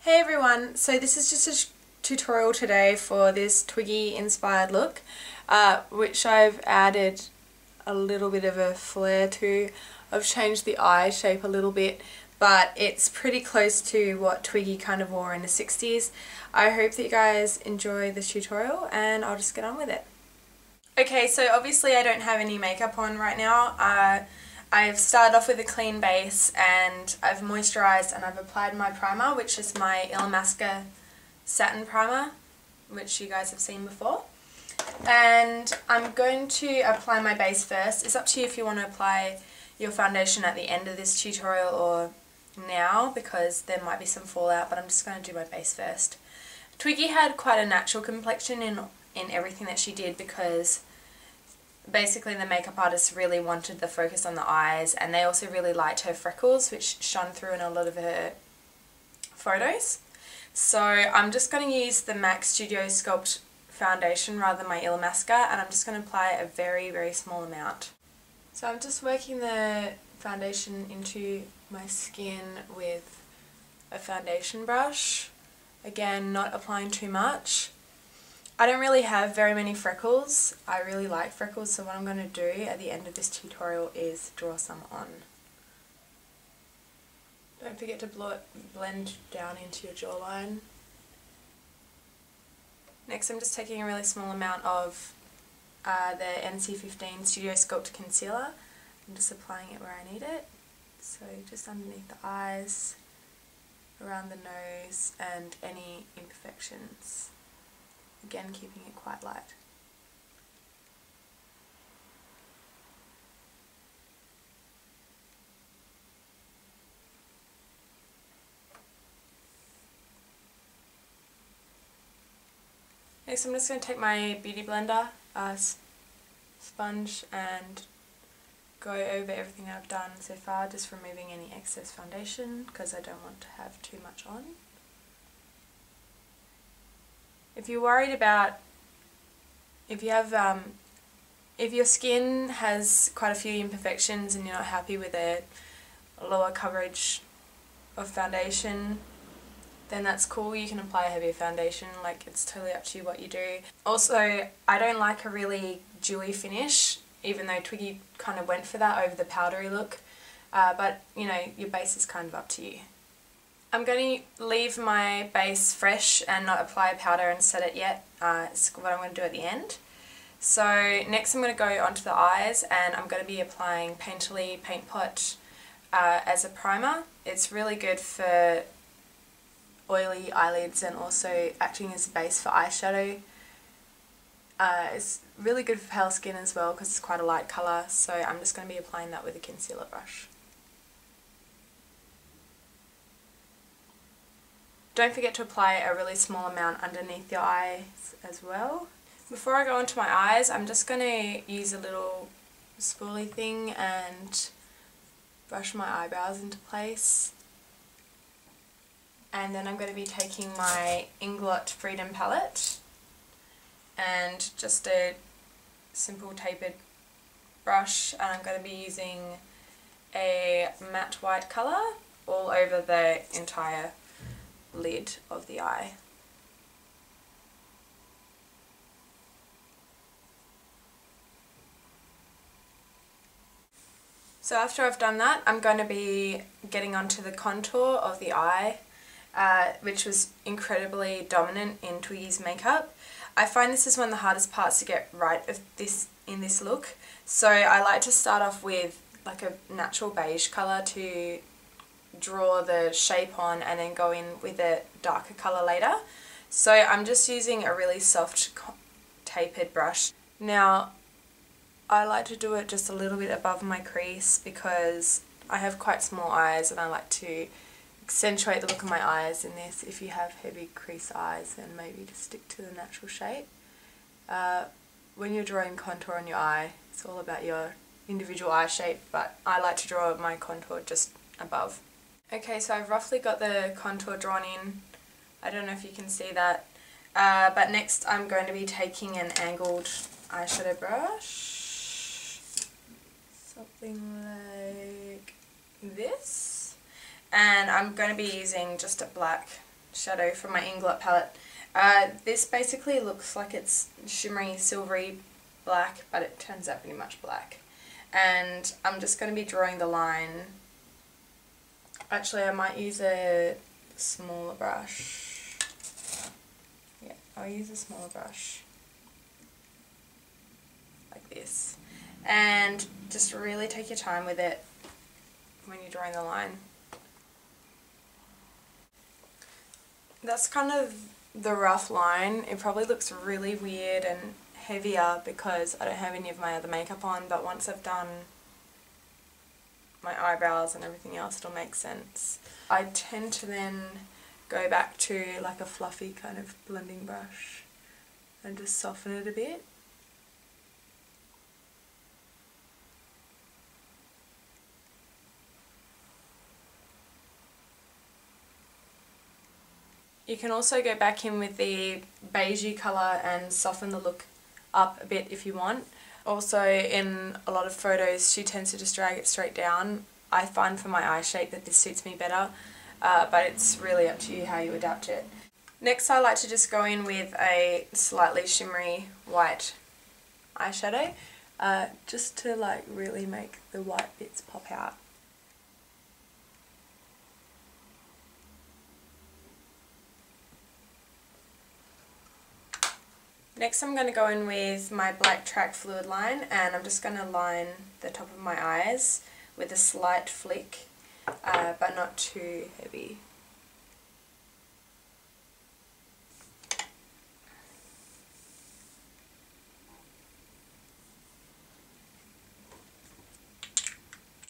Hey everyone, so this is just a tutorial today for this Twiggy inspired look, which I've added a little bit of a flair to. I've changed the eye shape a little bit, but it's pretty close to what Twiggy kind of wore in the 60s. I hope that you guys enjoy this tutorial and I'll just get on with it. Okay, so obviously I don't have any makeup on right now. I've started off with a clean base and I've moisturised and I've applied my primer, which is my Illamasqua Satin primer, which you guys have seen before. And I'm going to apply my base first. It's up to you if you want to apply your foundation at the end of this tutorial or now, because there might be some fallout, but I'm just going to do my base first. Twiggy had quite a natural complexion in everything that she did, because basically the makeup artist really wanted the focus on the eyes, and they also really liked her freckles, which shone through in a lot of her photos. So I'm just going to use the MAC Studio Sculpt foundation rather than my Illamasqua, and I'm just going to apply a very, very small amount. So I'm just working the foundation into my skin with a foundation brush. Again, not applying too much. I don't really have very many freckles. I really like freckles, so what I'm going to do at the end of this tutorial is draw some on. Don't forget to blend down into your jawline. Next, I'm just taking a really small amount of the NC15 Studio Sculpt Concealer. I'm just applying it where I need it. So just underneath the eyes, around the nose, and any imperfections. Again, keeping it quite light. Next, I'm just going to take my Beauty Blender sponge and go over everything I've done so far, just removing any excess foundation because I don't want to have too much on. If you're worried about if your skin has quite a few imperfections and you're not happy with a lower coverage of foundation, then that's cool. You can apply a heavier foundation, like it's totally up to you what you do. Also, I don't like a really dewy finish, even though Twiggy kind of went for that over the powdery look, but you know, your base is kind of up to you. I'm going to leave my base fresh and not apply powder and set it yet. It's what I'm going to do at the end. So next I'm going to go onto the eyes, and I'm going to be applying Painterly Paint Pot as a primer. It's really good for oily eyelids and also acting as a base for eyeshadow. It's really good for pale skin as well because it's quite a light colour, so I'm just going to be applying that with a concealer brush. Don't forget to apply a really small amount underneath your eyes as well. Before I go onto my eyes, I'm just going to use a little spoolie thing and brush my eyebrows into place. And then I'm going to be taking my Inglot Freedom palette and just a simple tapered brush, and I'm going to be using a matte white colour all over the entire lid of the eye. So after I've done that, I'm going to be getting onto the contour of the eye, which was incredibly dominant in Twiggy's makeup. I find this is one of the hardest parts to get right in this look, so I like to start off with like a natural beige colour to draw the shape on, and then go in with a darker colour later. So I'm just using a really soft tapered brush. Now I like to do it just a little bit above my crease because I have quite small eyes and I like to accentuate the look of my eyes in this. If you have heavy crease eyes, then maybe just stick to the natural shape. When you're drawing contour on your eye, it's all about your individual eye shape, but I like to draw my contour just above. Okay, so I've roughly got the contour drawn in. I don't know if you can see that. But next I'm going to be taking an angled eyeshadow brush. Something like this. And I'm going to be using just a black shadow from my Inglot palette. This basically looks like it's shimmery, silvery black, but it turns out pretty much black. And I'm just going to be drawing the line. Actually, I might use a smaller brush. Yeah, I'll use a smaller brush. Like this. And just really take your time with it when you're drawing the line. That's kind of the rough line. It probably looks really weird and heavier because I don't have any of my other makeup on, but once I've done my eyebrows and everything else, it'll make sense. I tend to then go back to like a fluffy kind of blending brush and just soften it a bit. You can also go back in with the beigey colour and soften the look up a bit if you want. Also, in a lot of photos she tends to just drag it straight down. I find for my eye shape that this suits me better, but it's really up to you how you adapt it. Next, I like to just go in with a slightly shimmery white eyeshadow, just to like really make the white bits pop out. Next I'm going to go in with my Blacktrack Fluidline, and I'm just going to line the top of my eyes with a slight flick, but not too heavy.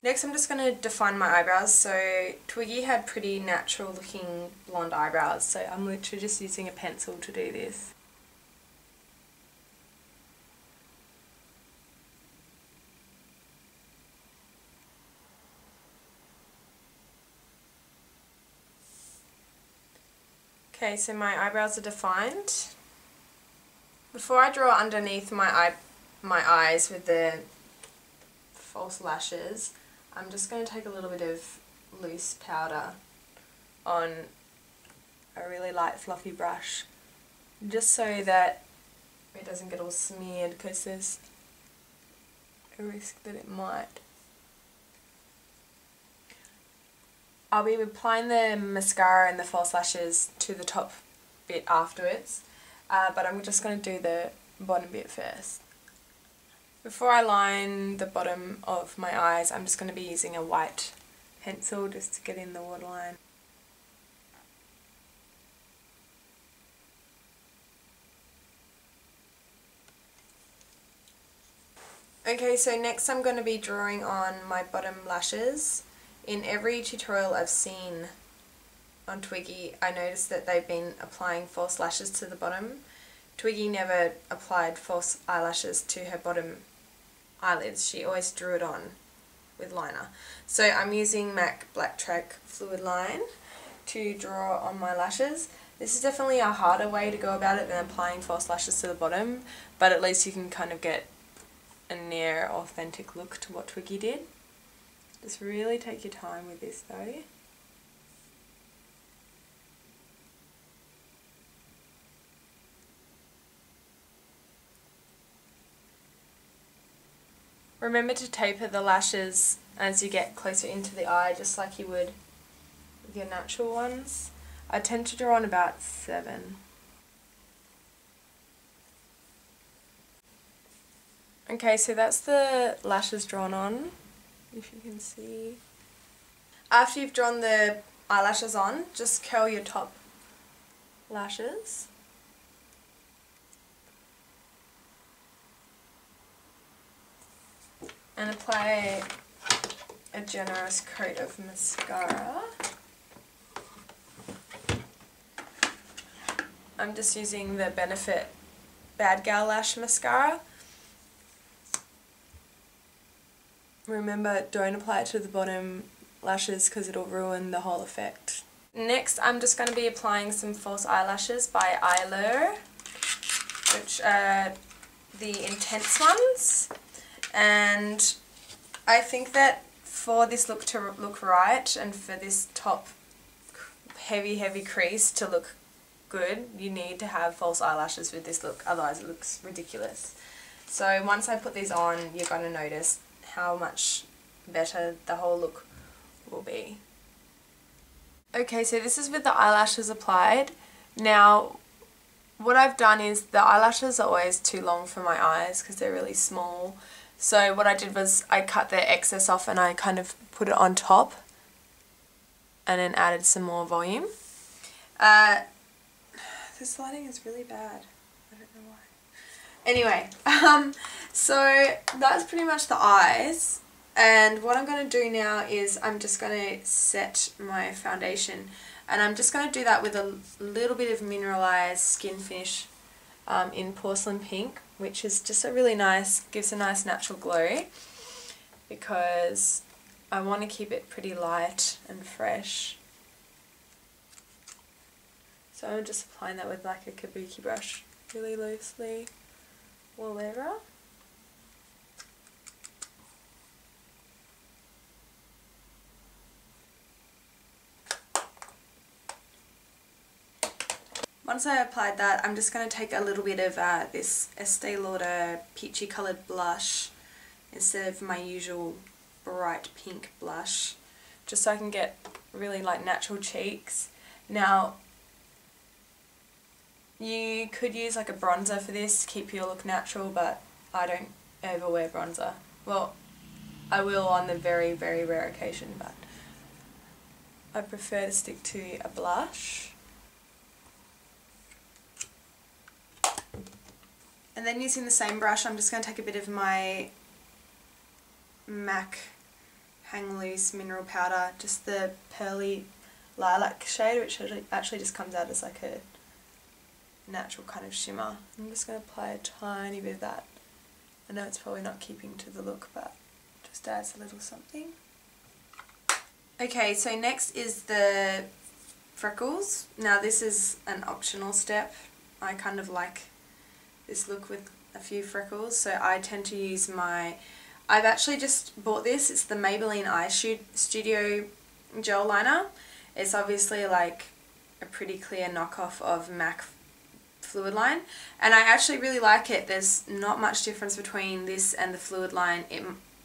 Next I'm just going to define my eyebrows. So Twiggy had pretty natural looking blonde eyebrows, so I'm literally just using a pencil to do this. Okay, so my eyebrows are defined. Before I draw underneath my eyes with the false lashes, I'm just going to take a little bit of loose powder on a really light fluffy brush, just so that it doesn't get all smeared, because there's a risk that it might. I'll be applying the mascara and the false lashes to the top bit afterwards, but I'm just going to do the bottom bit first. Before I line the bottom of my eyes, I'm just going to be using a white pencil just to get in the waterline. Okay, so next I'm going to be drawing on my bottom lashes. In every tutorial I've seen on Twiggy, I noticed that they've been applying false lashes to the bottom. Twiggy never applied false eyelashes to her bottom eyelids. She always drew it on with liner. So I'm using MAC Blacktrack Fluidline to draw on my lashes. This is definitely a harder way to go about it than applying false lashes to the bottom, but at least you can kind of get a near authentic look to what Twiggy did. Just really take your time with this though. Remember to taper the lashes as you get closer into the eye, just like you would with your natural ones. I tend to draw on about 7. Okay, so that's the lashes drawn on, if you can see. After you've drawn the eyelashes on, just curl your top lashes. And apply a generous coat of mascara. I'm just using the Benefit Bad Gal Lash Mascara. Remember, don't apply it to the bottom lashes because it'll ruin the whole effect. Next, I'm just going to be applying some false eyelashes by Eylure, which are the intense ones. And I think that for this look to look right and for this top heavy crease to look good. You need to have false eyelashes with this look, otherwise it looks ridiculous. So once I put these on, you're going to notice how much better the whole look will be. Okay, so this is with the eyelashes applied. Now, what I've done is the eyelashes are always too long for my eyes because they're really small. So what I did was I cut the excess off and I kind of put it on top and then added some more volume. This lighting is really bad. I don't know why. Anyway, so that's pretty much the eyes. And what I'm going to do now is I'm just going to set my foundation. And I'm just going to do that with a little bit of Mineralised Skinfinish in Porcelain Pink, which is just a really nice, gives a nice natural glow, because I want to keep it pretty light and fresh. So I'm just applying that with like a kabuki brush really loosely all over. Once I applied that, I'm just going to take a little bit of this Estee Lauder peachy coloured blush instead of my usual bright pink blush, just so I can get really like natural cheeks. Now, you could use like a bronzer for this to keep your look natural, but I don't ever wear bronzer. Well, I will on the very rare occasion, but I prefer to stick to a blush. And then using the same brush, I'm just going to take a bit of my MAC Hang Loose Mineral Powder, just the pearly lilac shade, which actually just comes out as like a natural kind of shimmer. I'm just going to apply a tiny bit of that. I know it's probably not keeping to the look, but just adds a little something. Okay, so next is the freckles. Now this is an optional step. I kind of like this look with a few freckles, so I tend to use I've actually just bought this. It's the Maybelline Eyeshadow Gel Liner. It's obviously like a pretty clear knockoff of MAC Fluidline, and I actually really like it. There's not much difference between this and the Fluidline.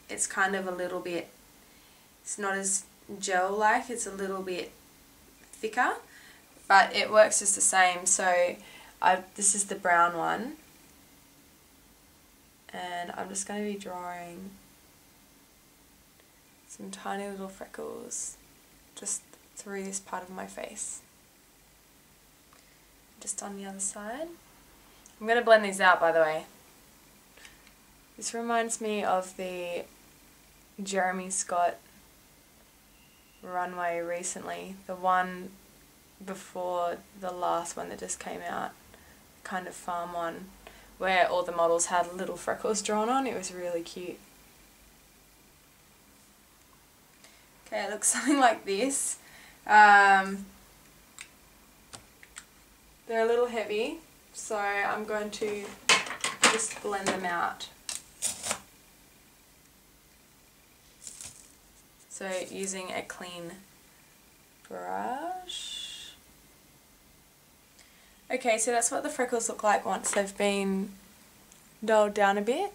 It's kind of a little bit, it's not as gel-like, it's a little bit thicker, but it works just the same. So this is the brown one. And I'm just going to be drawing some tiny little freckles just through this part of my face. Just on the other side. I'm going to blend these out, by the way. This reminds me of the Jeremy Scott runway recently. The one before the last one that just came out. Kind of farm one, where all the models had little freckles drawn on. It was really cute. Okay, it looks something like this. They're a little heavy, so I'm going to just blend them out. So using a clean brush. Okay, so that's what the freckles look like once they've been dulled down a bit.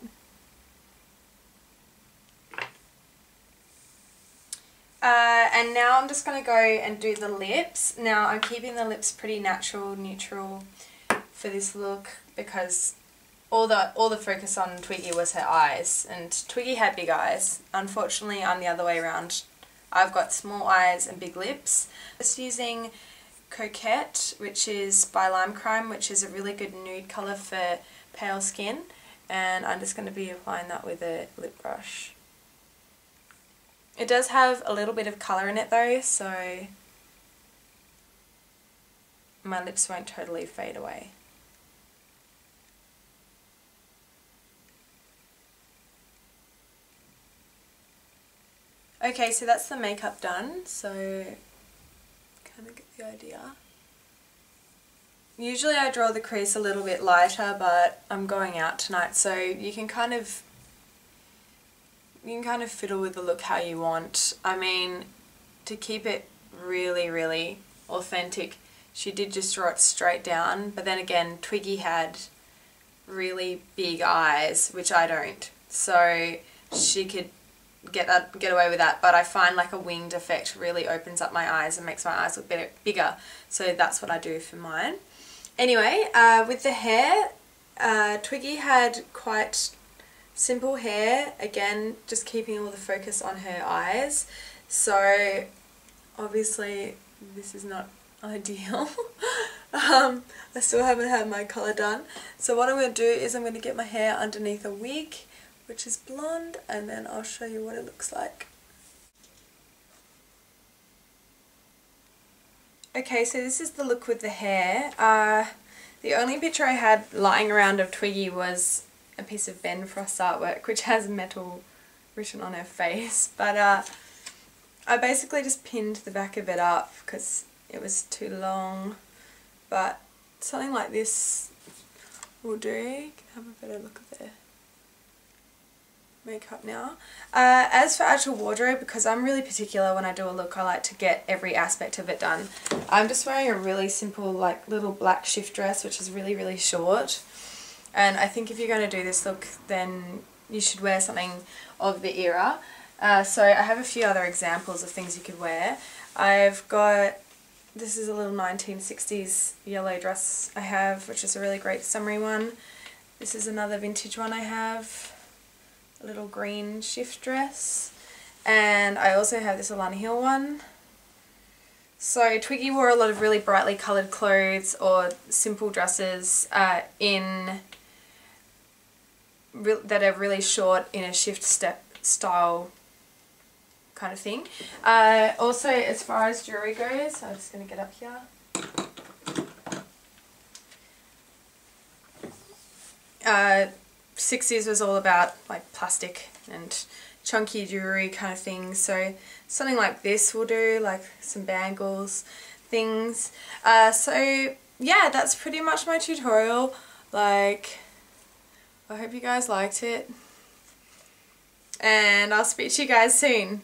And now I'm just going to go and do the lips. Now I'm keeping the lips pretty natural, neutral for this look, because all the focus on Twiggy was her eyes, and Twiggy had big eyes. Unfortunately, I'm the other way around. I've got small eyes and big lips. Just using Coquette, which is by Lime Crime, which is a really good nude colour for pale skin, and I'm just going to be applying that with a lip brush. It does have a little bit of colour in it though, so my lips won't totally fade away. Okay, so that's the makeup done, so kind of get the idea. Usually I draw the crease a little bit lighter, but I'm going out tonight, so you can kind of fiddle with the look how you want. I mean, to keep it really authentic, she did just draw it straight down, but then again Twiggy had really big eyes, which I don't, so she could get away with that, but I find like a winged effect really opens up my eyes and makes my eyes look bigger, so that's what I do for mine. Anyway, with the hair, Twiggy had quite simple hair, again just keeping all the focus on her eyes, so obviously this is not ideal. I still haven't had my colour done, so what I'm going to do is I'm going to get my hair underneath a wig which is blonde, and then I'll show you what it looks like. Okay, so this is the look with the hair. The only picture I had lying around of Twiggy was a piece of Ben Frost artwork which has metal written on her face, but I basically just pinned the back of it up because it was too long, but something like this will do. You can have a better look at the makeup now. As for actual wardrobe, because I'm really particular when I do a look, I like to get every aspect of it done. I'm just wearing a really simple like little black shift dress which is really short, and I think if you're going to do this look then you should wear something of the era. So I have a few other examples of things you could wear. I've got, this is a little 1960s yellow dress I have, which is a really great summery one. This is another vintage one I have, a little green shift dress, and I also have this Alana Hill one. So Twiggy wore a lot of really brightly coloured clothes or simple dresses that are really short in a shift step style kind of thing. Also, as far as jewellery goes, I'm just going to get up here. 60s was all about like plastic and chunky jewellery kind of thing, so something like this will do, like some bangles, things. So yeah, that's pretty much my tutorial. Like, I hope you guys liked it, and I'll speak to you guys soon.